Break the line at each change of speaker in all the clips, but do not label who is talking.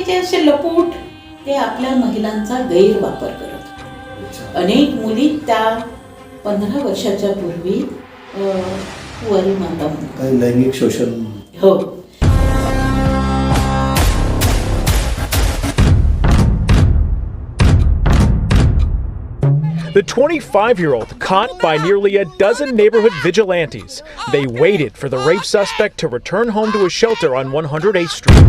बाकीचे असे लपूट ते आपल्या महिलांचा गैरवापर करत. अनेक मुली त्या 15 वर्षाच्या पूर्वी कुंवारी माता म्हणतात,
लैंगिक शोषण.
हो.
The 25-year-old caught by nearly a dozen neighborhood vigilantes. They waited for the rape suspect to return home to a shelter on 108th Street.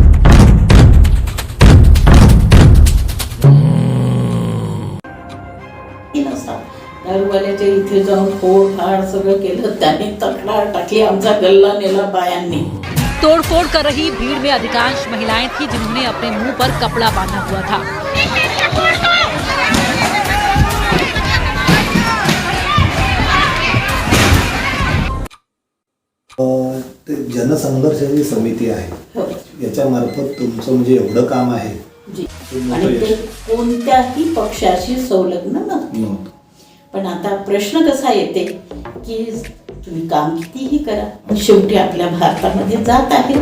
दारूवाल्याच्या इथे जाऊन फोडफाड सगळं केलं, त्याने तक्रार टाकली, आमचा गल्ला नेला बायांनी.
तोड़फोड़ कर रही भीड़ में अधिकांश महिलाएं थी जिन्होंने अपने मुंह पर कपड़ा बांधा हुआ था.
ते जनसंघर्षाची समिती आहे, याच्यामार्फत तुमचं म्हणजे एवढं काम आहे.
आणि ते कोणत्याही पक्षाशी संलग्न नव्हतं. पण आता प्रश्न कसा येते की तुम्ही काम कितीही करा, शेवटी आपल्या भारतामध्ये जात आहे.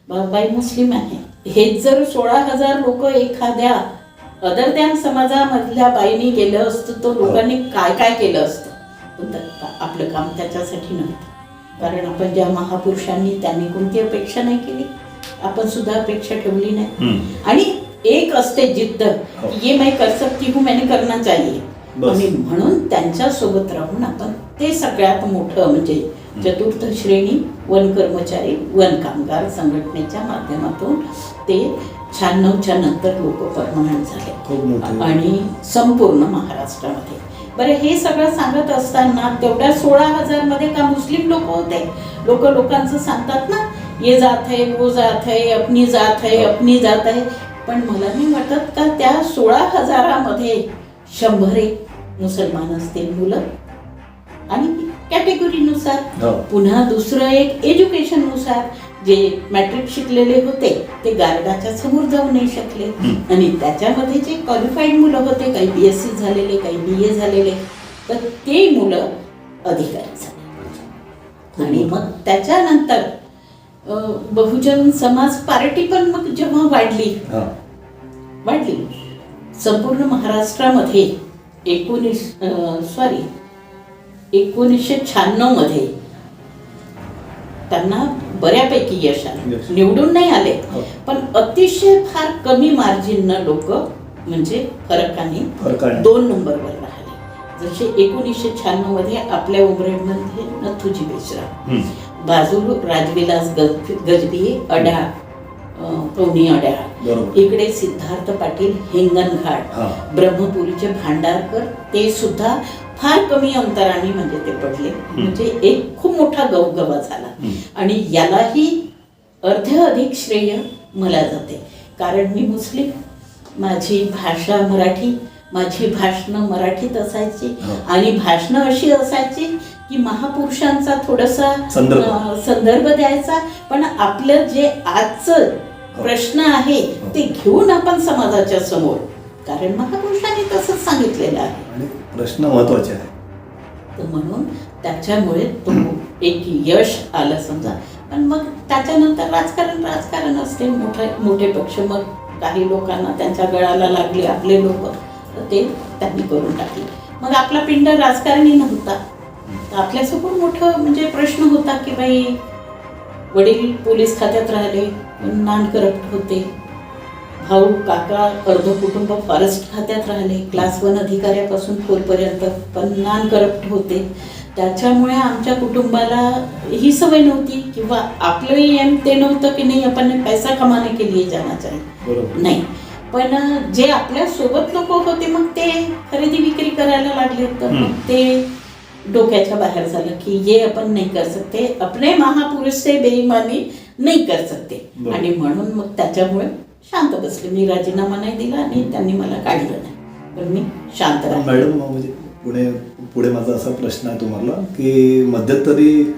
बाई मुस्लिम आहे, हेच जर 16,000 लोक एखाद्या अदर दॅन समाजामधल्या बाईनी गेलं असतं तर लोकांनी काय काय केलं असतं. पण आपलं काम त्याच्यासाठी नव्हतं, कारण आपण ज्या महापुरुषांनी त्यांनी कोणती अपेक्षा नाही केली, आपण सुद्धा अपेक्षा ठेवली नाही. आणि एक असते जिद्द, ये मैं कर सकती हूँ, मैंने करना चाहिए. आणि म्हणून त्यांच्या सोबत राहून आपण ते सगळ्यात मोठं म्हणजे चतुर्थ श्रेणी वन कर्मचारी वन कामगार संघटनेच्या माध्यमातून ते 96च्या नंतर लोक परमनंट झाले आणि संपूर्ण महाराष्ट्रामध्ये. बरं, हे सगळं सांगत असताना तेवढ्या 16,000 मध्ये का मुस्लिम लोक होते? लोकांचं सांगतात ना, ये जात है, वो जात है, अपनी जात है, अपनी जात है. पण मला नाही वाटत का त्या 16,000मध्ये 100 मुसलमान असतील मुलं. आणि कॅटेगरीनुसार पुन्हा दुसरं एक एज्युकेशननुसार जे मॅट्रिक शिकलेले होते ते गार्डाच्या समोर जाऊ नाही शकले. आणि त्याच्यामध्ये जे क्वालिफाईड मुलं होते, काही BSc झालेले, काही BA झालेले, तर ते मुलं अधिकारी झाले. आणि मग त्याच्यानंतर बहुजन समाज पार्टी पण मग जेव्हा वाढली संपूर्ण महाराष्ट्रामध्ये 1996 मध्ये त्यांना बऱ्यापैकी यश आलं. निवडून नाही आले, पण अतिशय फार कमी मार्जिननं लोक म्हणजे फरकाने 2 नंबरवर राहिले. जसे 1996 मध्ये आपल्या उमरेडमध्ये नथुजी बेचरा, बाजू राजविलास गजबी, अड्याळ, पवनी अड्याळ, इकडे सिद्धार्थ पाटील, हिंगणघाट, ब्रह्मपुरीचे भांडारकर, ते सुद्धा फार कमी अंतराने म्हणजे ते पडले. म्हणजे एक खूप मोठा गवगवा झाला. आणि यालाही अर्ध्याधिक श्रेय मला जाते, कारण मी मुस्लिम, माझी भाषा मराठी, माझी भाषणं मराठीत असायची. आणि भाषणं अशी असायची की महापुरुषांचा थोडासा संदर्भ द्यायचा, पण आपलं जे आजचं प्रश्न आहे ते घेऊन आपण समाजाच्या समोर, कारण महापुरुषांनी तसंच सांगितलेलं आहे
आणि प्रश्न महत्वाचे आहे.
तर म्हणून त्याच्यामुळे तो एक यश आलं समजा. पण मग त्याच्यानंतर राजकारण असते, मोठे पक्ष, मग काही लोकांना त्यांच्या गळाला लागले आपले लोक, तर ते त्यांनी करून टाकले. मग आपला पिंड राजकारणी नव्हता. आपल्यासमोर मोठं म्हणजे प्रश्न होता की बाई, वडील पोलीस खात्यात राहिले पण नॉन करप्ट होते, भाऊ काका अर्ध कुटुंब फॉरेस्ट खात्यात राहिले, क्लास 1 अधिकाऱ्यापासून 4 पर्यंत, पण नॉन करप्ट होते. त्याच्यामुळे आमच्या कुटुंबाला ही सवय नव्हती किंवा आपलंही एम ते नव्हतं की नाही आपण पैसा कमाने के लिए जाना चाहिए, नाही. पण जे आपल्या सोबत लोक होते मग ते खरेदी विक्री करायला लागले, तर मग ते डोक्याच्या बाहेर झालं की ये अपन नहीं कर सकते, अपने महापुरुष से बेईमानी नहीं कर सकते. आणि म्हणून मग त्याच्यामुळे शांत बसले. मी राजीनामा नाही दिला आणि त्यांनी मला काढलं नाही, पण मी शांत राहिले.
मॅडम, म्हणजे पुढे माझा असा प्रश्न आहे तुम्हाला की मध्यंतरी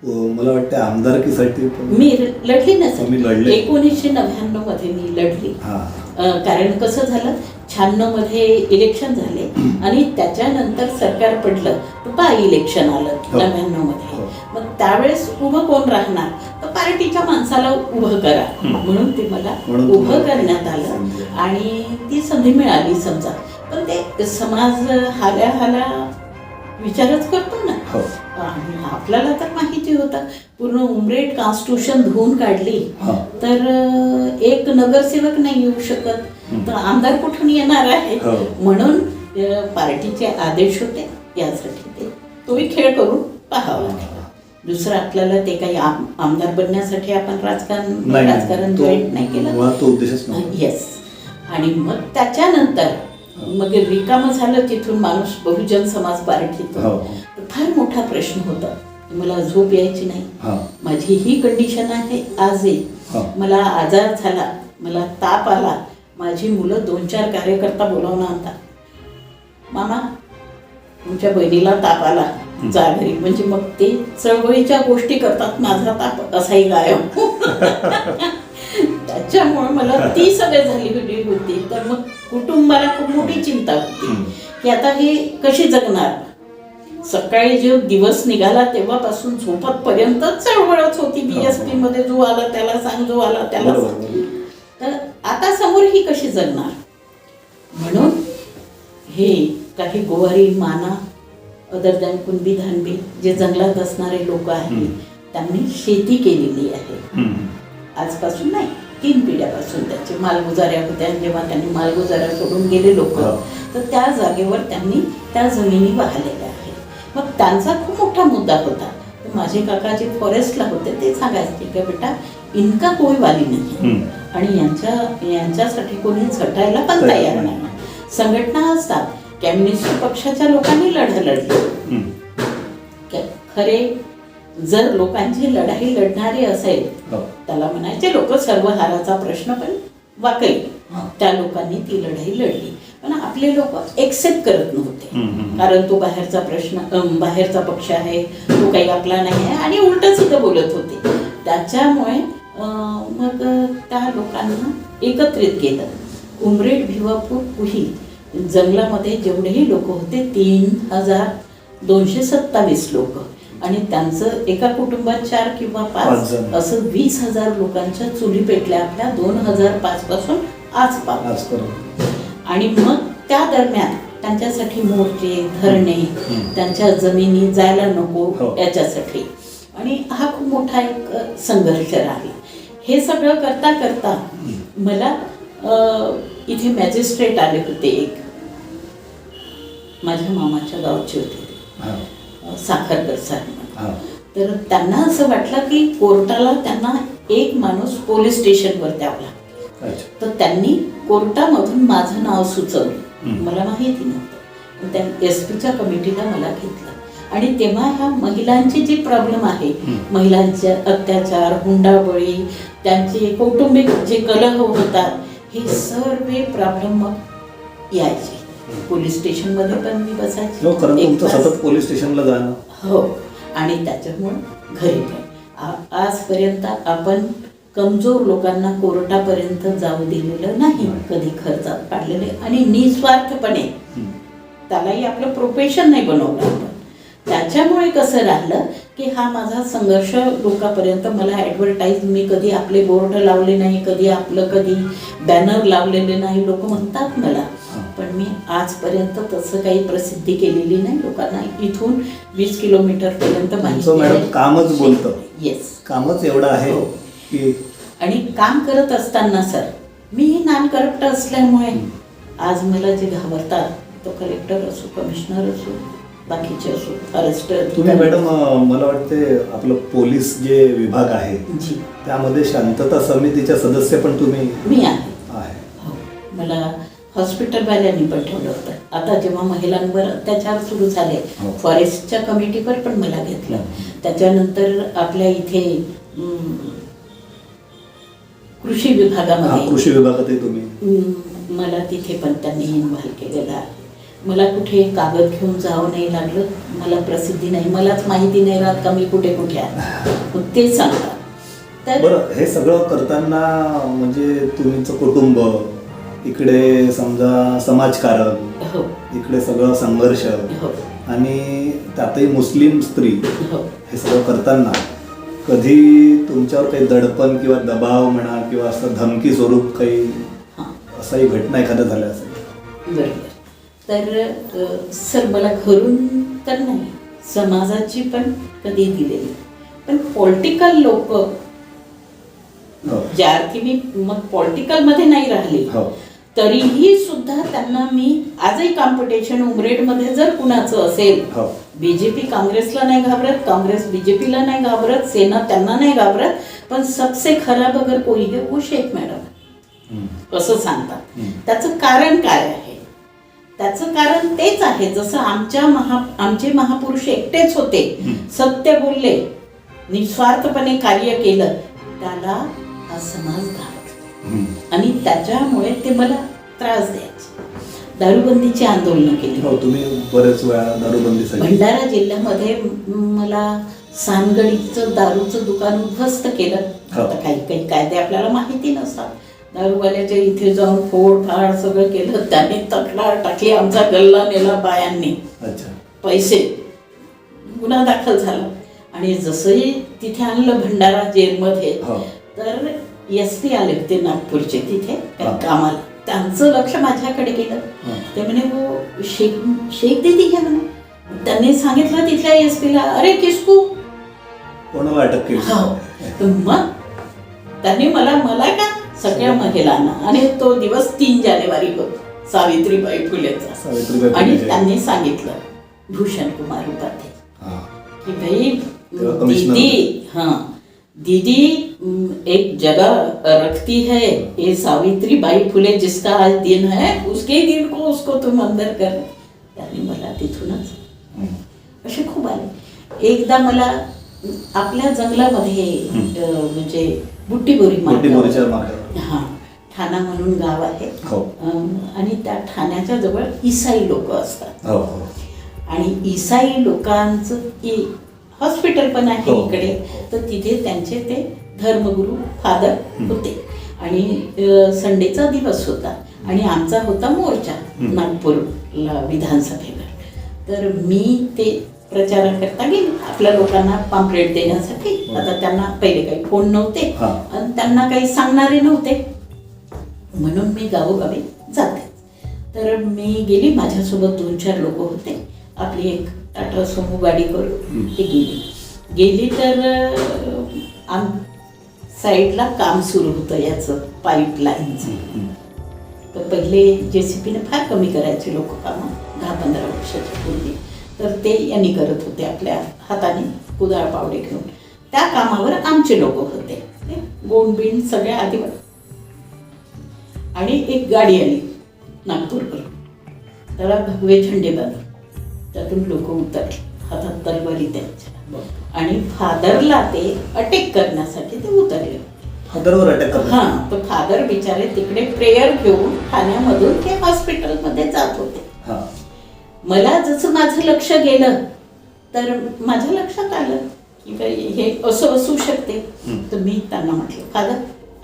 मला वाटतं आमदारकीसाठी
मी लढली ना सर. 1999 मध्ये मी लढली. कारण कसं झालं, 96 मध्ये इलेक्शन झाले आणि त्याच्यानंतर सरकार पडलं, बाय इलेक्शन आलं 99 मध्ये. मग त्यावेळेस उभं कोण राहणार, तर पार्टीच्या माणसाला उभं करा म्हणून ते मला
म्हणून
उभं
तुम्हाला
करण्यात आलं
संधी.
आणि ती संधी मिळाली समजा. पण ते समाज हाल्या विचारच करतो ना.
हो.
आणि आपल्याला तर माहिती होतं पूर्ण उमरेड कॉन्स्टिट्यूशन धुवून काढली
हा.
तर एक नगरसेवक नाही येऊ शकत, तर आमदार कुठून येणार आहे.
हो.
म्हणून पार्टीचे आदेश होते, यासाठी ते तोही खेळ करून पाहावा लागला. दुसरं आपल्याला ते काही आमदार बनण्यासाठी आपण राजकारण जॉईन नाही केलं.
तो उद्देशच नव्हता.
येस. आणि मग त्याच्यानंतर मग रिकामं झालं तिथून माणूस बहुजन समाज पार्टीतून.
हो.
तर फार मोठा प्रश्न होता, मला झोप यायची नाही.
हा.
माझी ही कंडिशन आहे आजही.
हा.
मला आजार झाला, मला ताप आला, माझी मुलं 2-4 कार्यकर्ता बोलावून आणतात, मामा तुमच्या बहिणीला ताप आला, जा घरी. म्हणजे मग ते चळवळीच्या गोष्टी करतात, माझा ताप असाही गायब. त्याच्यामुळे मला ती सवय झाली होती. तर मग कुटुंबाला खूप मोठी चिंता होती की आता हे कशी जगणार. सकाळी जो दिवस निघाला तेव्हापासून झोपतपर्यंत चळवळच होती. BSP मध्ये जो आला त्याला सांग, जो आला त्याला सांग. तर आता समोर ही कशी जगणार. म्हणून हे काही गोवारी, माना, अदर दॅन कुणबी धानबी जे जंगलात असणारे लोक आहेत त्यांनी शेती केलेली आहे. आजपासून नाही, 3 पिढ्यापासून. त्याचे मालगुजाऱ्या होत्या. जेव्हा त्यांनी मालगुजाऱ्या सोडून गेले लोक, तर त्या जागेवर त्यांनी त्या जमिनी वाहलेल्या आहेत. मग त्यांचा खूप मोठा मुद्दा होता. तर माझे काका जे फॉरेस्टला होते ते सांगायचे की बेटा इनका कोई वाली नाही आणि यांच्यासाठी कोणी झटायला पण तयार नाही. संघटना असतात, कम्युनिस्ट पक्षाच्या लोकांनी लढा लढली. खरे जर लोकांची लढाई लढणारे असेल त्याला म्हणायचे लोक सर्वहाराचा प्रश्न, पण वाकई त्या लोकांनी ती लढाई लढली. पण आपले लोक एक्सेप्ट करत नव्हते, कारण तो बाहेरचा पक्ष आहे, तो काही आपला नाही आहे, आणि उलट सुद्धा बोलत होते. त्याच्यामुळे मग त्या लोकांना एकत्रित केलं. उमरेड, भिवापूर, कुही जंगलामध्ये जेवढेही लोक होते 3227 लोक, आणि त्यांचं एका कुटुंबात 4 किंवा 5 असं 20,000 लोकांच्या चुली पेटल्या आपल्या 2005 पासून आजपर्यंत. आणि मग त्या दरम्यान त्यांच्यासाठी मोर्चे, धरणे, त्यांच्या जमिनी जायला नको याच्यासाठी, आणि हा खूप मोठा एक संघर्ष राहिला. हे सगळं करता करता मला इथे मॅजिस्ट्रेट आले होते, एक माझ्या मामाच्या गावचे होते साखरकर सर. तर त्यांना असं वाटलं की कोर्टाला त्यांना एक माणूस पोलीस स्टेशनवर द्यावा लागतो. तर त्यांनी कोर्टामधून माझं नाव सुचवलं. मला माहिती नव्हतं. त्या SP च्या कमिटीला मला घेतलं, आणि तेव्हा ह्या महिलांची जी प्रॉब्लेम आहे, महिलांचे अत्याचार, हुंडाबळी, त्यांचे कौटुंबिक जे कलह होतात, हे सर्व प्रॉब्लेम मग यायचे. पोलीस स्टेशनमध्ये पण मी बसायची,
सतत पोलीस स्टेशनला जाणं.
हो. आणि त्याच्यामुळे घरी पण आजपर्यंत आपण कमजोर लोकांना कोर्टापर्यंत जाऊ दिलेलं नाही, कधी खर्चात काढलेले, आणि निस्वार्थपणे त्यालाही आपलं प्रोफेशन नाही बनवलं आपण. त्याच्यामुळे कसं राहिलं की हा माझा संघर्ष लोकांपर्यंत, मला ॲडव्हर्टाईज, मी कधी आपले बोर्ड लावले नाही, कधी बॅनर लावलेले नाही. लोक म्हणतात मला, पण मी आजपर्यंत तसं काही प्रसिद्धी केलेली नाही. लोकांना इथून 20 किलोमीटरपर्यंत माहिती
मॅडम कामच बोलतं.
येस,
कामच एवढं आहे की.
आणि काम करत असताना सर, मी नॉन करप्ट असल्यामुळे आज मला जे घाबरतात, तो कलेक्टर असो, कमिशनर असो, बाकीचे असो, फॉरेस्टर.
तुम्ही मॅडम मला वाटते आपलं पोलीस जे विभाग आहे त्यामध्ये शांतता समितीच्या सदस्य पण तुम्ही.
मी आहे. मला हॉस्पिटलवाल्यांनी पण ठेवलं होतं. आता जेव्हा महिलांवर अत्याचार सुरू झाले, फॉरेस्टच्या कमिटीवर पण मला घेतलं. त्याच्यानंतर आपल्या इथे कृषी विभागामध्ये
तुम्ही
मला तिथे पण त्यांनी इन्व्हॉल्व केलेलं आहे. मला कुठे कागद घेऊन जावं नाही लागलं, मला प्रसिद्धी नाही, मलाच माहिती नाही राहत का मी कुठे कुठे आहे, ते सांगतात. तर
बरं, हे सगळं करताना म्हणजे तुमचं कुटुंब इकडे, समजा समाजकारण, इकडे सगळं संघर्ष, आणि त्यातही मुस्लिम स्त्री
हो.
हे सगळं करताना कधी तुमच्यावर काही दडपण किंवा दबाव म्हणा किंवा असं धमकी स्वरूप काही
हां.
असाही घटना एखाद्या झाल्या असेल?
बरोबर. तर सर मला घरून तर नाही, समाजाची पण कधी दिलेली, पण पॉलिटिकल लोक
हो.
ज्या अर्थी मी मग पॉलिटिकलमध्ये नाही राहिली
हो.
तरीही सुद्धा त्यांना मी आजही कॉम्पिटिशन उमरेडमध्ये जर कुणाचं असेल,
हो.
बीजेपी काँग्रेसला नाही घाबरत, काँग्रेस बीजेपीला नाही घाबरत, सेना त्यांना नाही घाबरत, पण सबसे खराब अगर कोई है वो शेख मॅडम असं सांगतात. त्याचं कारण काय आहे? त्याचं कारण तेच आहे, जसं आमचे महापुरुष एकटेच होते, सत्य बोलले, निस्वार्थपणे कार्य केलं, त्याला हा समाज घाबरतो आणि त्याच्यामुळे ते मला त्रास द्यायचे. दारूबंदीची आंदोलनं केली.
हो, तुम्ही बरेच वेळा दारूबंदीसाठी
भंडारा जिल्ह्यामध्ये मला सानगडीचं दारूचं दुकान उद्ध्वस्त केलं. आता काही काही कायदे आपल्याला माहिती नसतात. दारूवाल्याच्या इथे जाऊन फोडफाड सगळं केलं, त्याने तक्रार टाकली, आमचा गल्ला नेला बायांनी,
अच्छा,
पैसे, गुन्हा दाखल झाला. आणि जसंही तिथे आणलं भंडारा जेलमध्ये, तर SP आले होते नागपूरचे तिथे कामाला. त्यांचं लक्ष माझ्याकडे गेलं. ते म्हणे वो शेख दीदी घ्या म्हणे. त्यांनी सांगितलं तिथल्या SP ला, अरे किसकू,
कोणाला अटक केली?
हो. तर मग त्यांनी मला का सगळ्या महिलांना, आणि तो दिवस 3 जानेवारी होता, सावित्रीबाई फुलेचा, आणि त्यांनी सांगितलं भूषण कुमार उपाध्याय की भाई दीदी, हाँ दीदी एक जगह रखती है, ये सावित्रीबाई फुले जिसका आज दिन है, उसके दिन को उसको तुम अंदर कर. त्यांनी मला तिथूनच असे खूप आले. एकदा मला आपल्या जंगलामध्ये म्हणजे बुट्टीबोरीच्या मार्गावर, हां, ठाणा म्हणून गाव आहे, आणि त्या ठाण्याच्या जवळ ईसाई लोक असतात, आणि ईसाई लोकांचं हॉस्पिटल पण आहे इकडे. तर तिथे त्यांचे ते धर्मगुरू फादर होते, आणि संडेचा दिवस होता, आणि आमचा होता मोर्चा नागपूरला विधानसभेवर. तर मी ते प्रचाराकरता गेले आपल्या लोकांना पॅम्पलेट देण्यासाठी. आता त्यांना पहिले काही फोन नव्हते आणि त्यांना काही सांगणारे नव्हते, म्हणून मी गावोगावी जाते. तर मी गेली, माझ्यासोबत 2-4 लोक होते. आपली एक टाटा सुमो गाडी करून ते गेली. तर साईडला काम सुरू होतं याचं, पाईपलाईनचं. तर पहिले JCPने फार कमी करायचे लोक कामं 10-15 वर्षाच्या पूर्वी. तर ते यांनी करत होते आपल्या हाताने कुदाळ पावडे घेऊन. त्या कामावर आमचे लोक होते, गोंडबिंड सगळ्या आधी. आणि एक गाडी आली नागपूरवरून, त्याला भगवे झेंडे बांधून, त्यातून लोक उतरले, हातात तलवारी त्यांच्या, आणि फादरला ते अटॅक करण्यासाठी ते उतरले.
फादरवर अटॅक?
हां. तर फादर बिचारे तिकडे प्रेयर घेऊन ठाण्यामधून ते हॉस्पिटलमध्ये जात होते. मला जसं माझं लक्ष गेलं, तर माझ्या लक्षात आलं की हे असं असू शकते. तर मी त्यांना म्हटलं, फादर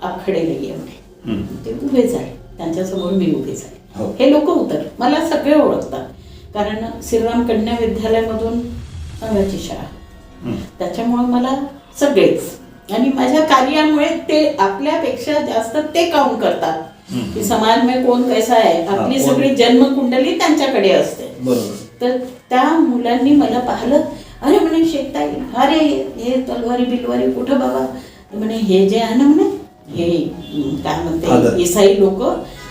आप खडे रहिए म्हटलं. ते उभे झाले, त्यांच्यासमोर मी उभे झाले. हे लोक उतर, मला सगळे ओळखतात, कारण श्रीराम कन्या विद्यालयामधून संघाची शाळा, त्याच्यामुळे मला सगळेच, आणि माझ्या कार्यामुळे ते आपल्यापेक्षा जास्त ते काउंट करतात की समाज में कोण कैसा आहे. आपली सगळी जन्मकुंडली त्यांच्याकडे असते. तर त्या मुलांनी मला पाहिलं, अरे म्हणे शेखताई, अरे हे तलवारी बिलवारी कुठं बाबा. म्हणे हे जे आहे ना म्हणे, हे काय म्हणते ईसाई लोक,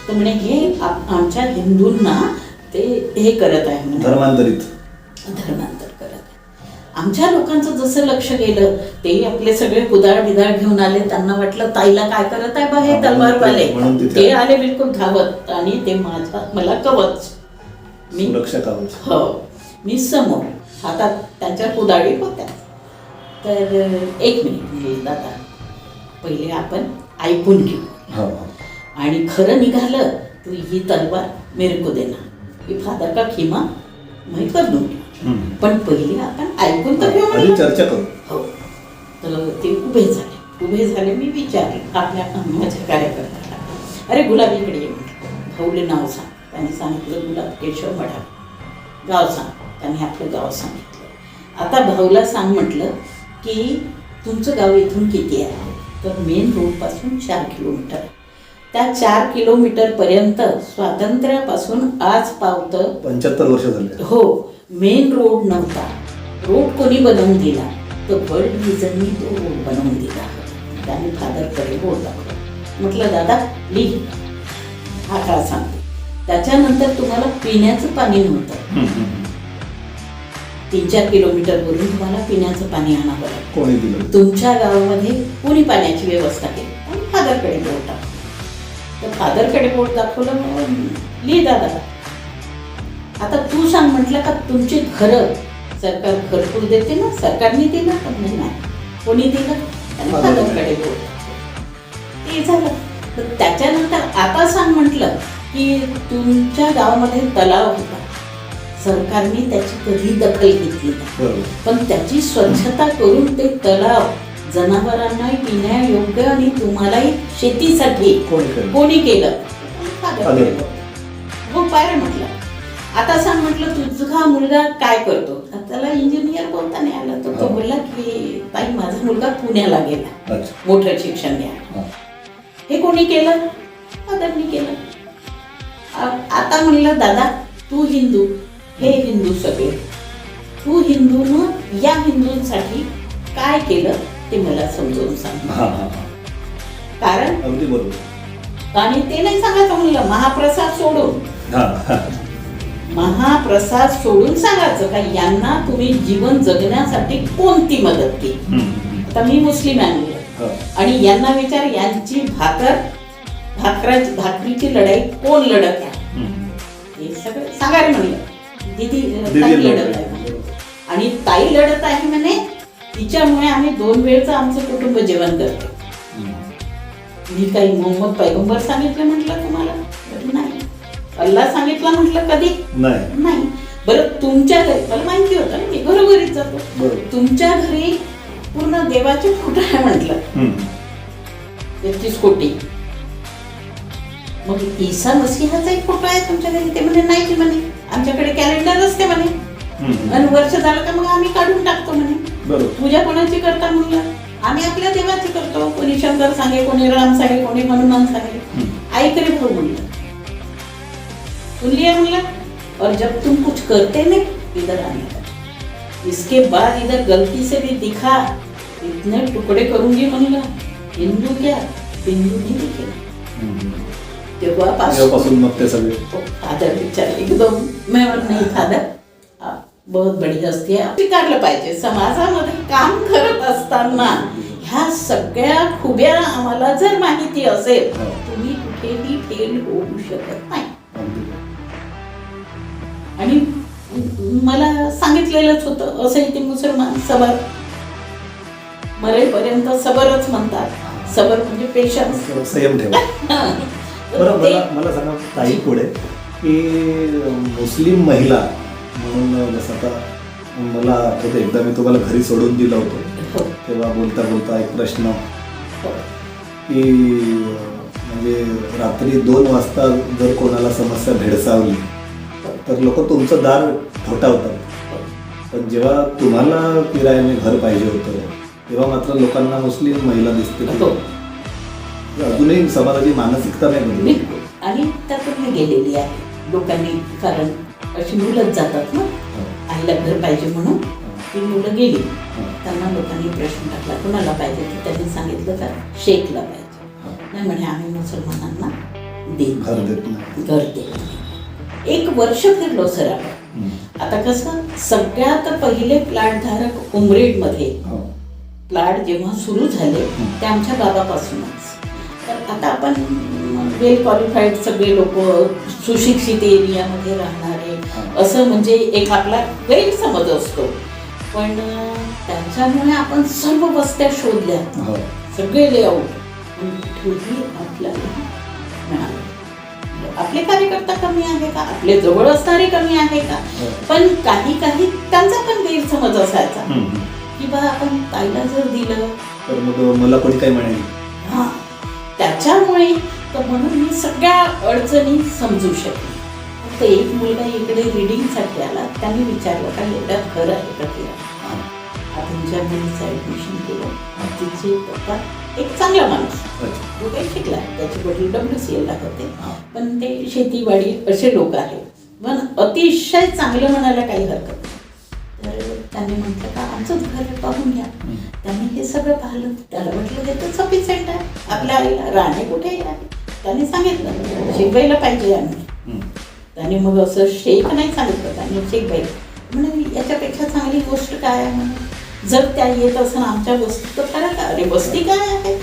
तर म्हणे हे आमच्या हिंदूंना ते हे करत आहे म्हणे, धर्मांतर करत आहे. आमच्या लोकांचं जसं लक्ष गेलं, ते आपले सगळे कुदाळ बिदाळ घेऊन आले. त्यांना वाटलं ताईला काय करत आहे बा हे तलवारवाले. ते आले बिलकुल धावत, आणि ते मला कवच, मी हो, मी समोर, हातात त्यांच्या कुदाळी होत्या. तर 1 मिनिट दादा, पहिले आपण ऐकून घेऊ, आणि खरं निघालं तर ही तलवार मेरे को देना, ही फादर का खिमा मैं कर दूंगी, पण पहिले आपण ऐकून तर घेऊ,
चर्चा करू.
हो. तर ते उभे झाले. मी विचारले आपल्या माझ्या कार्यकर्त्याला, अरे गुलाबीकडे ये म्हटलं, भाऊले नाव सांग. त्यांनी सांगितलं गुलाब केशव मढा, गाव सांग. त्याने आपलं गाव सांगितलं. आता भाऊला सांग म्हटलं की तुमचं गाव इथून किती आहे? तर मेन रोडपासून 4 किलोमीटर. त्या 4 किलोमीटरपर्यंत स्वातंत्र्यापासून आज पावतं
75 वर्ष झाले.
हो, मेन रोड नव्हता. रोड कोणी बनवून दिला? तर वर्ल्ड विजननी तो रोड बनवून दिला. त्याने फादरकडे बोर्ड दाखवला. म्हटलं दादा लिह, हा काळ सांगते. त्याच्यानंतर तुम्हाला पिण्याचं पाणी नव्हतं. 3-4 किलोमीटरवरून तुम्हाला पिण्याचं पाणी आणावं लागतं.
कोणी दिलं?
तुमच्या गावामध्ये कोणी पाण्याची व्यवस्था केली? आणि फादरकडे बोर्ड दाखवलं. तर फादरकडे बोर्ड दाखवलं, मग लिह दादा. आता तू सांग म्हटलं का तुमची घरं सरकार घरकुल देते ना, सरकारने दिलं का? नाही. कोणी दिलं? आणि फादरकडे बोर्ड दाखवलं. ते झालं. तर त्याच्यानंतर आता सांग म्हटलं की तुमच्या गावामध्ये तलाव होता, सरकारने त्याची कधी दखल घेतली नाही, पण त्याची स्वच्छता करून ते तलाव जनावरांना पिण्यायोग्य आणि तुम्हालाही शेतीसाठी कोणी केलं? हो पाय म्हटलं. आता सांग म्हटलं तुझा मुलगा काय करतो? त्याला इंजिनियर बोलता नाही आलं. तर तो बोलला की ताई माझा मुलगा पुण्याला गेला मोठं शिक्षण घ्या. हे कोणी केलं? फादरनी केलं. आता म्हणलं दादा तू हिंदू, हे हिंदू सगळे, तू हिंदूनं या हिंदूंसाठी काय केलं ते मला समजावून सांग. कारण
अगदी बरोबर.
आणि ते नाही सांगायचं म्हणलं महाप्रसाद सोडून, महाप्रसाद सोडून सांगायचं का यांना तुम्ही जीवन जगण्यासाठी कोणती मदत केली. आता मी मुस्लिम आहे आणि यांना विचार यांची भाकरीची लढाई कोण लढत आहे? हे सगळं सांगायला म्हणलं. दीदी ताई लढत आहे आणि ताई लढत आहे म्हणे, तिच्यामुळे आम्ही 2 वेळचं आमचं कुटुंब जेवण करतो. मी काही मोहम्मद पैगंबर सांगितलं म्हटलं तुम्हाला? नाही. अल्लाह सांगितलं म्हटलं कधी? नाही. बरं तुमच्या घरी मला माहिती होतं ना, मी घरोघरीच जातो. तुमच्या घरी पूर्ण देवाचे फोटो आहे म्हटलं, 33 कोटी. मग ईसा मसीहाचा एक फोटो आहे तुमच्या घरी? ते म्हणे नाही म्हणे, आमच्याकडे कॅलेंडर असते म्हणे, आणि वर्ष झालं का मग आम्ही काढून टाकतो म्हणे. पूजा कोणाची करता म्हणलं? आम्ही आपल्या देवाची करतो. कोणी शंकर सांगे, कोणी राम सांगे, कोणी हनुमान सांगे. आई करे भाऊ म्हणलं, सुन लिया म्हणलं, और जब तुम कुछ करते नहीं इधर आने का, इसके बाद इधर गलती से भी दिखा इतने टुकड़े करूंगी म्हणलं. हिंदू क्या हिंदू नहीं दिखे. तेव्हापासून
मग ते सगळे
फादर विचारले एकदम. मैं नाही फादर बहुत बडी हस्ती आहे. स्वीकारलं पाहिजे. समाजामध्ये काम करत असताना ह्या सगळ्या खुब्या आम्हाला जर माहिती असेल, तुम्ही कुठेही फेल होऊ शकत नाही. आणि मला सांगितलेलंच होतं असंही ते मुसलमान सबर, मरेपर्यंत सबरच म्हणतात. सबर म्हणजे पेशन्स,
संयम ठेवा. बरं मला सांगा ताई पुढे की मुस्लिम महिला म्हणून जसं आता मला आठवतं एकदा मी तुम्हाला घरी सोडून दिलं होतं, तेव्हा बोलता बोलता एक प्रश्न की म्हणजे रात्री 2 वाजता जर कोणाला समस्या भेडसावली तर लोक तुमचं दार ठोठावतात, पण जेव्हा तुम्हाला किरायाने घर पाहिजे होतं तेव्हा मात्र लोकांना मुस्लिम महिला दिसते. अजूनही समाजाची मानसिकता नाही बदलली
आणि त्यातून मी गेलेली आहे लोकांनी. कारण अशी मुलंच जातात ना, आईला घर पाहिजे म्हणून ती मुलं गेली. त्यांना लोकांनी प्रश्न टाकला कोणाला पाहिजे, तर त्यांनी सांगितलं का शेखला पाहिजे. नाही म्हणे आम्ही मुसलमानांना घर देत. 1 वर्ष फिरलो सर आपण. आता कसं सगळ्यात पहिले प्लॅटधारक उमरेडमध्ये प्लॅट जेव्हा सुरू झाले ते आमच्या बाबापासूनच. तर आता आपण वेल क्वालिफाईड सगळे लोक, सुशिक्षित एरियामध्ये राहणारे, असं म्हणजे एक आपला गैरसमज असतो. पण त्याच्यामुळे आपण सर्व वस्त्या शोधल्या, सगळे लेआउट, कुठेही आपल्याला मिळालं. आपले कार्यकर्ता कमी आहे का? आपले जवळ असणारे कमी आहे का? पण काही त्यांचा पण गैरसमज असायचा की बा आपण ताईला जर दिलं
तर मग मला कोणी काय म्हणेल.
त्याच्यामुळे तर म्हणून मी सगळ्या अडचणी समजू शकले. तर एक मुलगा इकडे रिडिंगसाठी आला. त्यांनी विचारलं का एवढ्यात घर आहे का तिला, तुमच्या मुलीचं ॲडमिशन केलं. तिचे पप्पा एक चांगला माणूस, तो काही शिकला, त्याचे वडील WCL होते, पण ते शेतीवाडी असे लोक आहेत, पण अतिशय चांगलं म्हणायला काही हरकत नाही. तर त्यांनी म्हटलं का आमचंच घर पाहून घ्या. त्यांनी हे सगळं पाहिलं. त्याला म्हटलं हे तर सफिशियंट आहे, आपल्या आईला राहणे कुठेही आहे. त्यांनी सांगितलं शिकवायला पाहिजे आम्ही. त्यांनी मग असं शेख नाही सांगितलं, त्यांनी शिकवायला म्हणजे याच्यापेक्षा चांगली गोष्ट काय आहे म्हणून. जर त्या येत असं आमच्या वस्तू तर फरक आहे. अरे वस्ती काय आहे,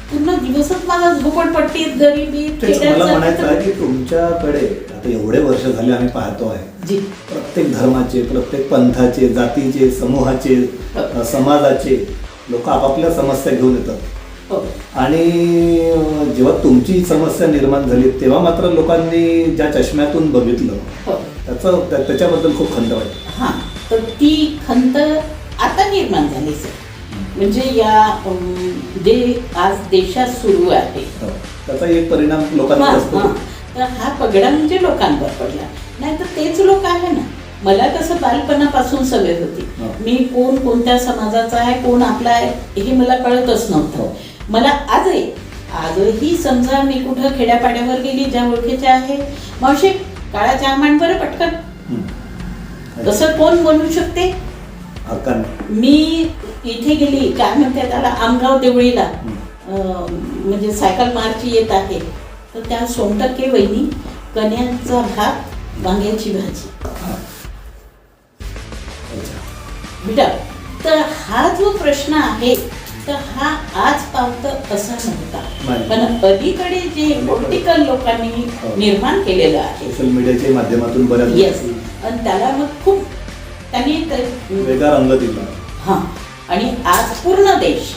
पूर्ण दिवसच माझा झोपडपट्टीत गरीबीत.
मला म्हणायचं आहे की तुमच्याकडे आता एवढे वर्ष झाले आम्ही पाहतो आहे, प्रत्येक धर्माचे, प्रत्येक पंथाचे, जातीचे, समूहाचे, समाजाचे लोक आपापल्या समस्या घेऊन येतात. आणि जेव्हा तुमची समस्या निर्माण झाली तेव्हा मात्र लोकांनी ज्या चष्म्यातून बघितलं त्याच्याबद्दल खूप खंत वाटते.
हां, तर ती खंत आता निर्माण झाली सर. म्हणजे या जे आज देशात सुरू आहे
त्याचा एक परिणाम लोकांवर असतो.
तर हा पगडा म्हणजे लोकांवर पडला. नाही तर तेच लोक आहे ना. मला कसं बालपणापासून सवय होती, मी कोण कोणत्या समाजाचा आहे, कोण आपला आहे हे मला कळतच नव्हतं. मला आजही समजा मी कुठं खेड्यापाड्यावर गेली, ज्या ओळखीच्या आहे, मावशी काळाच्या आंबाण बरं पटकन, तसं कोण बोलू शकते. मी इथे गेली काय म्हणते त्याला आमगाव देवळीला, म्हणजे सायकल मार्ची येत आहे, तर त्या सोमटक्के वहिनी कण्याचा भात, वांग्याची भाजी बेटा. तर हा जो प्रश्न आहे तर हा आज पावत असा नव्हता, पण अलीकडे जे पॉलिटिकल लोकांनी निर्माण केलेलं आहे
सोशल मीडियाच्या माध्यमातून बऱ्याच.
येस, आणि त्याला मग खूप त्यांनी
वेगळा रंग दिला.
हां, आणि आज पूर्ण देश,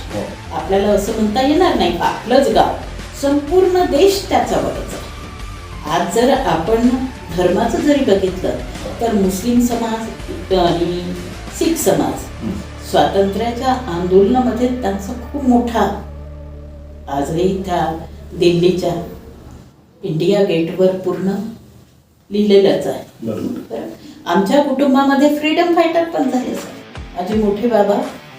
आपल्याला असं म्हणता येणार नाही आपलंच गाव, संपूर्ण देश त्याच्यावरच आहे. आज जर आपण धर्माचं जरी बघितलं तर मुस्लिम समाज आणि शीख समाज स्वातंत्र्याच्या आंदोलनामध्ये त्यांचा खूप मोठा, आजही त्या दिल्लीच्या इंडिया गेटवर पूर्ण लिहिलेलंच आहे. आमच्या कुटुंबामध्ये फ्रीडम फायटर पण झाले सर. माझे मोठे बाबा,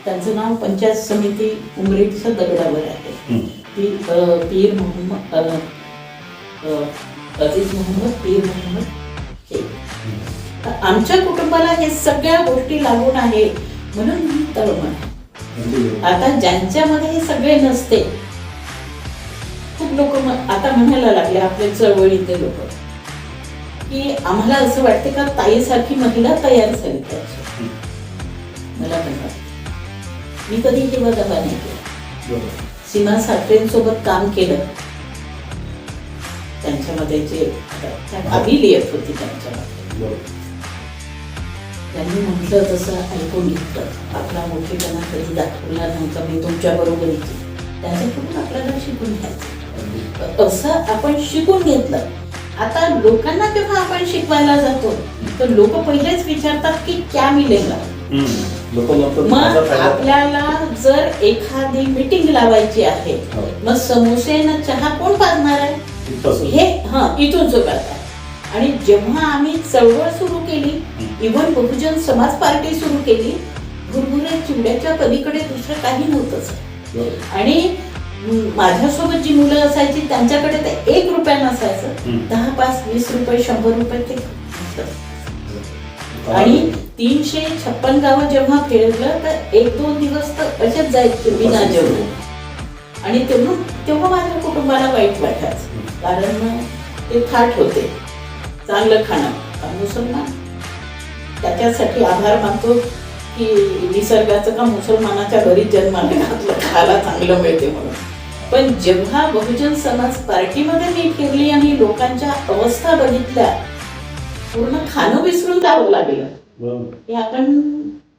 त्यांचं नाव पंचायत समिती उमरेडच्या दगडावर आहे, पीर मोहम्मद अजीज मोहम्मद पीर मोहम्मद शेख. आमच्या कुटुंबाला हे सगळ्या गोष्टी लागून आहे म्हणून मी तळमळ. आता ज्यांच्यामध्ये हे सगळे नसते, खूप लोक आता म्हणायला लागले आपले चळवळीतले लोक की आम्हाला असं वाटते का ताईसारखी महिला तयार झाली पाहिजे. मला म्हणतात मी कधी हे दबा नाही केला. सीमा साखरेंसोबत काम केलं, त्यांच्यामध्ये जे काबिलियत होती त्यांच्यामध्ये, त्यांनी म्हटलं तसं ऐकून घेतलं. आपला मोठेपणा कधी दाखवला नव्हता, मी तुमच्या बरोबरीची, त्यांच्याकडून आपल्याला शिकून घ्यायचं असं आपण शिकून घेतलं. आता लोकांना जेव्हा आपण शिकवायला जातो तर लोक पहिलेच विचारतात की क्या मिलेगा. मग आपल्याला जर एखादी मीटिंग लावायची आहे, मग समोसे न चहा कोण पाजणार आहे हे इथून सुरुवात आहे. आणि जेव्हा आम्ही चळवळ सुरू केली, इव्हन बहुजन समाज पार्टी सुरू केली, भुरभुऱ्या चिवड्याच्या पलीकडे दुसरं काही नव्हतंच. आणि माझ्यासोबत जी मुलं असायची त्यांच्याकडे ते 1 रुपया नसायचं, 10, 5, 20 रुपये, 100 रुपये ते. आणि 356 गावं जेव्हा फिरलं तर 1-2 दिवस तर असेच जायचे बिना जेवण. आणि तेव्हा माझ्या कुटुंबाला वाईट वाटायचं, कारण ते थाट होते चांगलं खाणं. मुसलमान त्याच्यासाठी आभार मानतो की निसर्गाचं का मुसलमानाच्या घरी जन्माला घातलं, खायला चांगलं मिळते म्हणून. पण जेव्हा बहुजन समाज पार्टीमध्ये मी फिरली आणि लोकांच्या अवस्था बघितल्या, पूर्ण खाणं विसरून जावं लागलं की आपण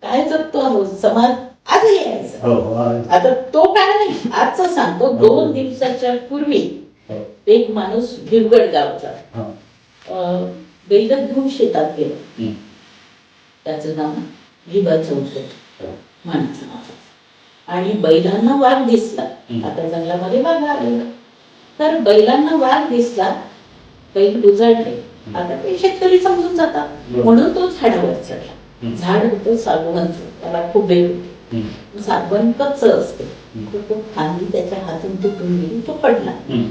काय जगतो आहोत. समाज आजही यायचं. आता तो काय नाही, आजचं सांगतो. 2 दिवसाच्या पूर्वी एक माणूस भिवगड गावचा बैल घेऊन शेतात गेला. त्याचं नाव विभा चौधरी माणसं. आणि बैलांना वाघ दिसला. आता जंगलामध्ये वाघ आलेला, तर बैलांना वाघ दिसला, बैल उजळले. आता ते शेतकरी समजून जातात म्हणून तो झाडावर चढला. झाड होतं सागवानचं, त्याला खूप वेळ होती. सागवान कच्च असते, तो फांदी त्याच्या हातून तुटून गेली, तो पडला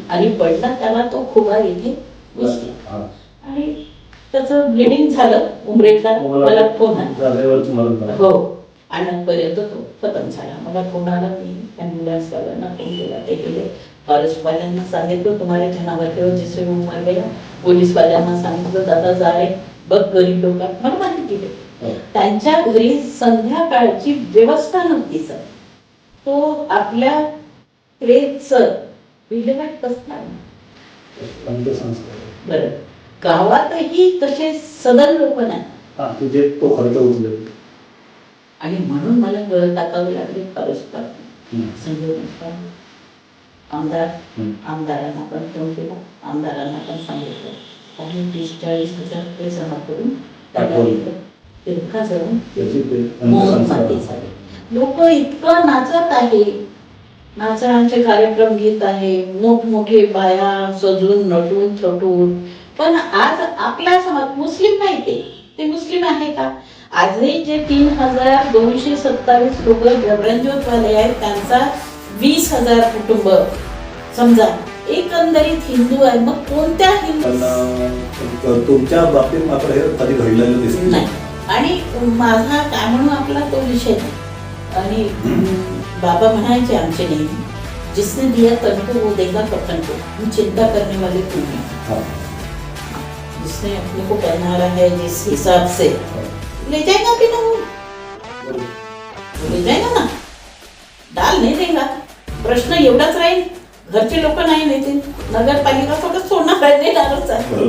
आणि पडला त्याला तो खुबा इथे घुसला आणि त्याचं ब्लिडिंग झालं. उमरेला मला फोन आला, हो, आणतपर्यंत तो खतम झाला. मला फोन आला, मी ॲम्ब्युलन्सवाल्यांना फोन केला, ते गेले. फॉरेस्टवाल्यांना सांगितलं तुम्हाला जनावर ठेव जिससे वो मर गया. पोलीसवाल्यांना सांगितलं दादा जाय बघ गरीब लोक, मला माहिती केली. त्यांच्या घरी संध्याकाळची व्यवस्था नव्हती सर. तो आपल्या प्रेतचं विल्हेवाट कसं बरं. गावातही तसे सदन लोक नाही
तो खर्च होऊन
आणि म्हणून मला गळ टाकावे लागले. फॉरेस्ट आमदारांना पण फोन केला, आमदारांना पण सांगितलं. काही 30-40 हजार रुपये जमा करून लोक इतकं नाचत आहे. नाचण्याचे कार्यक्रम घेत आहे, मोठमोठे बाया सजून नटून थटून. पण आज आपला समाज मुस्लिम नाही, ते मुस्लिम आहे का? आजही जे 3227 लोक जबरंजोतवाले आहेत त्यांचा 20,000 कुटुंब समजा एकंदरीत हिंदू आहे. मग कोणत्या हिंदू
तुमच्या बाबतीत मात्र हे कधी घडलेलं दिसत
नाही. आणि माझा काय म्हणून आपला तो विषय नाही. आणि बाबा म्हणायचे आमचे नेहमी, जिसने दिया तनको वो देगा कफन को, हम चिंता करने वाले क्यों हैं. जिसने अपने को पहनाया है जिस हिसाब से ले जाएगा भी ना, वो ले जाएगा ना, डाल नहीं देगा. प्रश्न एवढाच राहील, घरचे लोक नाही नेतील, नगरपालिका फक्त सोडणार आहे, नेणारच आहे.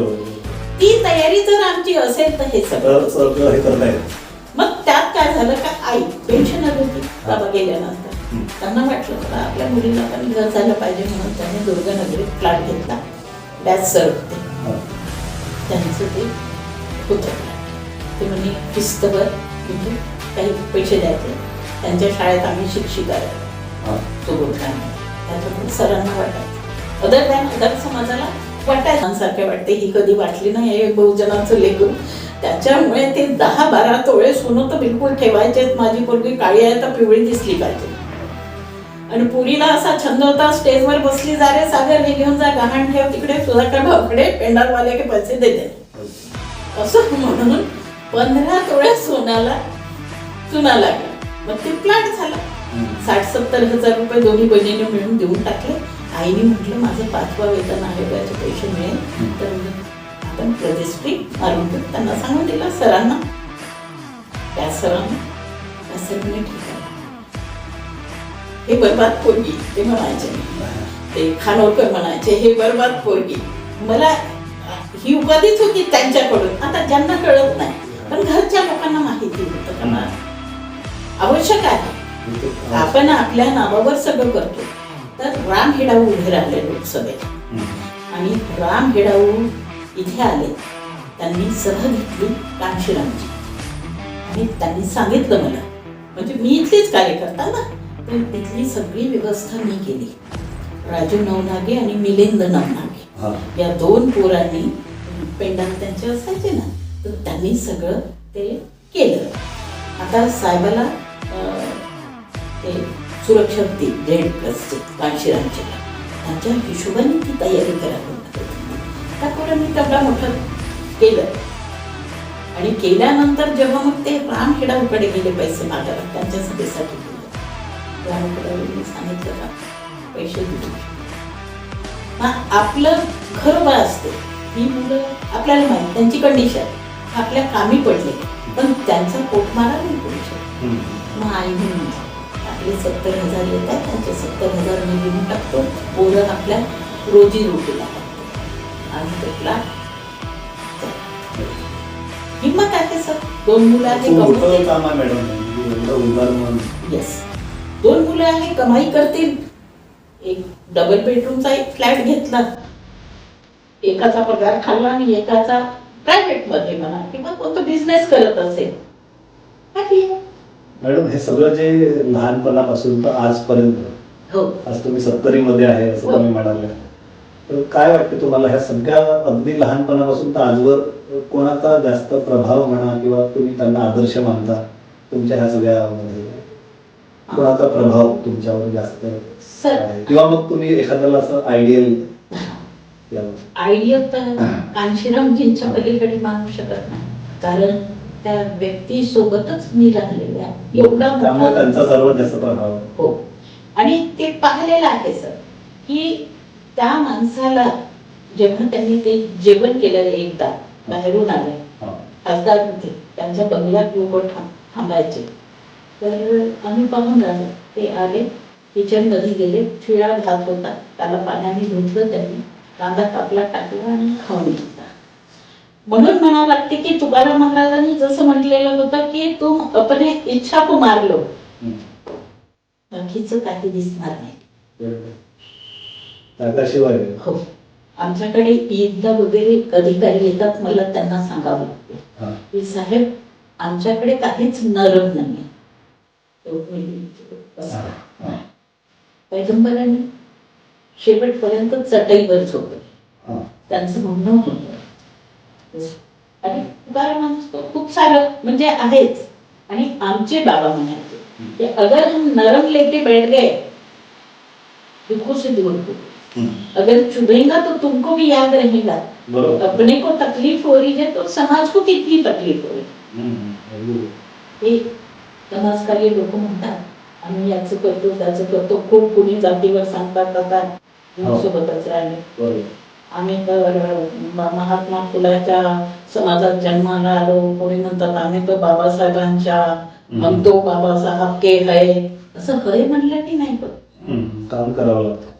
ती तयारी जर आमची असेल तर हे सगळं
हे करतायत.
मग त्यात काय झालं का, आई पेन्शनर होती बाबा गेल्यानंतर. त्यांना वाटलं का आपल्या मुलीला पण घर झालं पाहिजे म्हणून त्यांनी दुर्गानगरीत फ्लॅट घेतला. बॅच सर होते, त्यांचं ते होतं. ते म्हणजे किस्तवर म्हणजे काही पैसे द्यायचे. त्यांच्या शाळेत आम्ही शिक्षिका आहे तो गोष्टांना. त्याच्यामुळे सरांना वाटायचं, अदर समाजाला वाटायसारखे वाटते. ही कधी वाटली नाही हे बहुजनाचं लेकरू. त्याच्यामुळे ते 10-12 तोळे सोनं तर बिलकुल ठेवायचे. माझी पोरगी काळी आहे तर पिवळी दिसली पाहिजे. आणि पुरीला असा छंद होता, स्टेजवर बसली जा रे सागर हे घेऊन जा, गहाण ठेव तिकडे, सुधाकर भाऊकडे पेंडारवाले के पैसे देते असं म्हणून 15 तोळे सोन्याला चुना लागला. मग ते प्लॅट झाला. 60-70 हजार रुपये दोन्ही बहिणीने मिळून देऊन टाकले. आईने म्हटलं माझं 5वा वेतन आहे, त्याचे पैसे मिळेल तर आपण रजिस्ट्री मारून देऊ. त्यांना सांगून दिला सरांना. त्या सरांनी ठीक आहे, हे बरबाद पोरगी ते म्हणायचे, ते खानोलकर म्हणायचे हे बरबाद पोरगी. मला ही उपाधीच होती त्यांच्याकडून. आता ज्यांना कळत नाही पण घरच्या लोकांना माहिती होतं त्यांना आवश्यक आहे. आपण आपल्या नावावर सगळं करतो. तर राम हेडाऊ उभे राहिले लोकसभेत आणि राम हेडाऊ इथे आले. त्यांनी सभा घेतली कांशीरामची आणि त्यांनी सांगितलं मला, म्हणजे मी इथलीच कार्यकर्ता ना, तर तिथली सगळी व्यवस्था मी केली. राजू नवनागे आणि मिलिंद नवनागे या 2 पोरांनी पेंडा त्यांचे असायचे ना, तर त्यांनी सगळं ते केलं. आता साहेबाला ते सुरक्षा होती ZPLUSचे कांशीरामचे, त्यांच्या हिशोबाने ती तयारी करावी लागते. त्या पोरांनी तेवढा मोठं केलं. आणि केल्यानंतर जेव्हा मग ते राम हेडाऊकडे गेले पैसे मागायला, त्यांच्या सभेसाठी गेले. राम हेडाऊंनी सांगितलं का पैसे दिले. आपलं घरोबा असते, ही मुलं आपल्याला माहिती त्यांची कंडिशन आपल्या कामी पडले, पण त्यांचा पोटमारा नाही करू शकत. मग आई म्हणून आपले 70,000 येतात, त्यांचे 70,000 मी घेऊन टाकतो, पोरं आपल्या रोजी रोटीला टाकतो आणि त्याला हिंमत आहे सर. 2 मुलं आहे, येस 2 मुलं आहे, कमाई करतील. एक डबल बेडरूमचा एक फ्लॅट घेतला, एकाचा पगार खाल्ला आणि एकाचा प्रायव्हेट मध्ये म्हणा किंवा कोणता बिझनेस करत असेल.
मॅडम हे सगळं जे लहानपणापासून तर आजपर्यंत,
हो
आज तुम्ही 70 मध्ये आहे असं तुम्ही म्हणाले, तर काय वाटतं तुम्हाला ह्या सगळ्या अगदी लहानपणापासून तर आजवर कोणाचा जास्त प्रभाव म्हणा किंवा तुम्ही त्यांना आदर्श मानता तुमच्या ह्या सगळ्या कोणाचा प्रभाव तुमच्यावर जास्त आहे? किंवा मग तुम्ही एखाद्याला असं आयडियल
तर कांशीरामजींच्या पलीकडे मानू शकत नाही, कारण त्या व्यक्ती सोबतच मी राहिलेले आहे. एवढा
त्यामुळे
मोठा
त्यांचा सर्वात जास्त प्रभाव.
हो, आणि ते पाहिलेलं आहे सर की त्या माणसाला जेव्हा त्यांनी ते जेवण केलं, एकदा बाहेरून आले खासदारमध्ये, त्यांच्या बंगल्यात लोक थांबायचे, तर आम्ही पाहून राहिलो. ते आले, किचन मध्ये गेले, शिळा भात होता, त्याला पाण्याने धुतलं, त्यांनी कांदा कापला, टाकला आणि खाऊन घेतला. म्हणून म्हणावं लागते की तुकाराम महाराजांनी जसं म्हटलेलं होतं की तुम अपने इच्छा को मार लो, बाकीचं काही दिसणार नाही.
त्याशिवाय
हो, आमच्याकडे ईदला वगैरे अधिकारी येतात, मला त्यांना सांगावं लागते की साहेब आमच्याकडे काहीच नरम नाही. पैगंबरांनी शेवटपर्यंत चटईवर झोपले, त्यांचं म्हणणं होतं. आणि तुकारामांचं खूप सारं म्हणजे आहेच. आणि आमचे बाबा म्हणायचे की अगर हम नरम लेके बैठ गए दुखों से दूर हो, अगर चुभेगा तो तुमको भी याद रहेगा. अपने को तकलीफ हो रही है तो समाज को कितनी तकलीफ हो रही. हे समाजकार्य लोक म्हणतात आम्ही याचं करतो त्याचं करतो, खूप कुणी जातीवर सांगतात आता सोबतच राहिले. आम्ही तर महात्मा फुलाच्या समाजात जन्माला आलो, कोणी म्हणतात आम्ही तर बाबासाहेबांच्या, हम तो बाबासाहेब के है, असं हय म्हणलं की नाही, पण
काम करावं लागतं.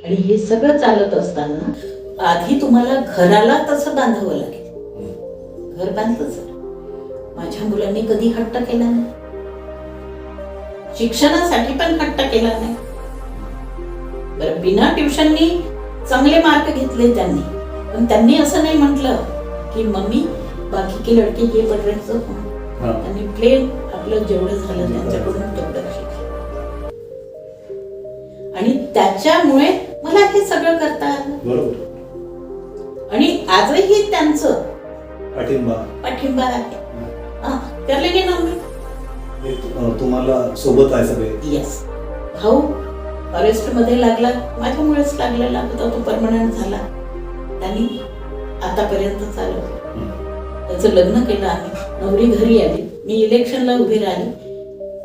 आणि हे सगळं चालत असताना आधी तुम्हाला घराला तसं बांधावं लागेल. घर बांधलं सर, माझ्या मुलांनी कधी हट्ट केला नाही, शिक्षणासाठी पण हट्ट केला नाही. बरं, बिना ट्युशननी चांगले मार्क घेतले त्यांनी, पण त्यांनी असं नाही म्हटलं की मम्मी बाकी की लडकी ये पढ़ रही सो. त्यांनी प्लेन आपलं जेवढं झालं त्यांच्याकडून तेवढं शिकलं, आणि त्याच्यामुळे मला हे सगळं करता आलं. आणि आजही त्यांचं पाठिंबा आहे. करले गे ना मी,
तुम्हाला सोबत आहे सगळे.
येस, भाऊ फॉरेस्ट मध्ये लागला, माझ्यामुळेच लागलेला होता, तो परमनंट झाला, त्यांनी आतापर्यंत चालवलं. त्याचं लग्न केलं आम्ही, नवरी घरी आली, मी इलेक्शनला उभी राहिली,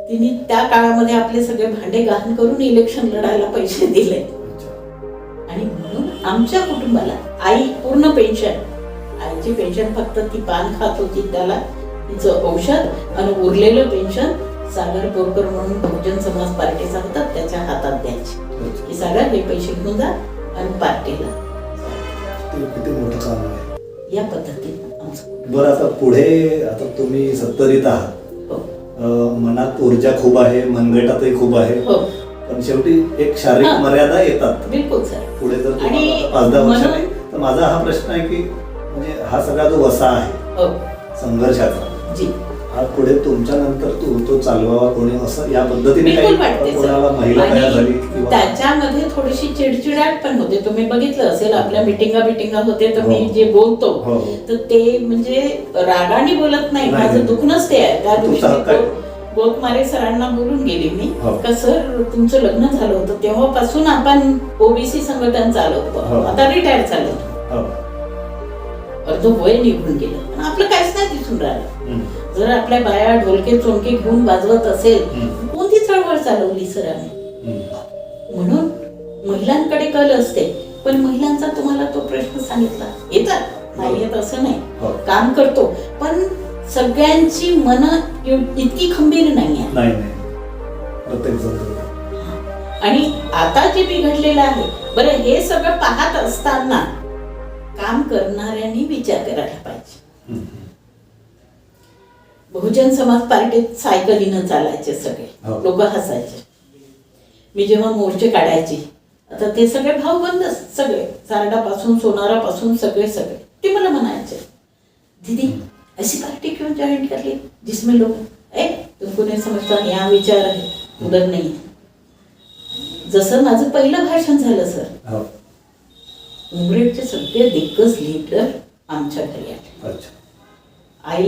तिने त्या काळामध्ये आपले सगळे भांडे गहाण करून इलेक्शन लढायला पैसे दिले. आणि म्हणून आमच्या कुटुंबाला आई पूर्ण पेन्शन, आईची पेन्शन फक्त ती पान खात होती त्याला, तिचं औषध, आणि उरलेलं पेन्शन सागर बोरकर म्हणून बहुजन समाज पार्टीचा होता, त्याच्या हातात द्यायचे की सागर हे पैसे घेऊन जा आणि पार्टीला.
किती मोठं काम आहे.
या पद्धतीने आमचं.
बरं, आता पुढे, आता तुम्ही 70त आहात, मनात ऊर्जा खूप आहे, मनगटातही खूप आहे, पण शेवटी एक शारीरिक मर्यादा येतात.
बिलकुल सर.
पुढे जर 5-10 वर्षांनी, तर माझा हा प्रश्न आहे की म्हणजे हा सगळा जो वसा आहे संघर्षाचा, हा पुढे तुमच्या नंतर तो चालवावा कोणी, असं या पद्धतीने काही कोणाला महिला तयार झाली किंवा
त्याच्यामध्ये थोडीशी चिडचिडाट पण होते. तुम्ही बघितलं असेल आपल्या मिटिंगा होते, तर मी जे बोलतो तर ते म्हणजे रागाने बोलत नाही, माझं दुखणंच ते आहे. त्या दिवशी गोलकुमारे सरांना बोलून गेली मी का सर तुमचं लग्न झालं होतं तेव्हापासून आपण ओबीसी संघटन चालवतो, आता रिटायर झालं, अर्ध वय निघून गेलं, पण आपलं काहीच नाही दिसून राहिलं. जर आपल्या बाया ढोलके चोंके घेऊन वाजवत असेल, कोणती चळवळ चालवली सरांनी. म्हणून महिलांकडे कल असते, पण महिलांचा तुम्हाला तो प्रश्न सांगितला, येतात नाही येत असं नाही, काम करतो, पण सगळ्यांची मन इतकी खंबीर नाही आहे. आणि आता जे बिघडलेलं आहे, बरं हे सगळं पाहत असताना काम करणाऱ्यांनी विचार करायला पाहिजे. बहुजन समाज पार्टीत सायकलीनं चालायचे सगळे लोक, हसायचे. मी जेव्हा मोर्चे काढायची, आता ते सगळे भाऊ बंद, सगळे सारडापासून सोनारापासून सगळे ते मला म्हणायचे दीदी ऐसी पार्टी क्यों ज्वाइन कर ली जिसमें लोग तुमको नहीं समजता, यहाँ विचार आहे, उधर नाही. जसं माझं पहिलं भाषण झालं सर, उमरेडचे सगळे दिग्गज लीडर आमच्या घरी आले.
अच्छा.
आईला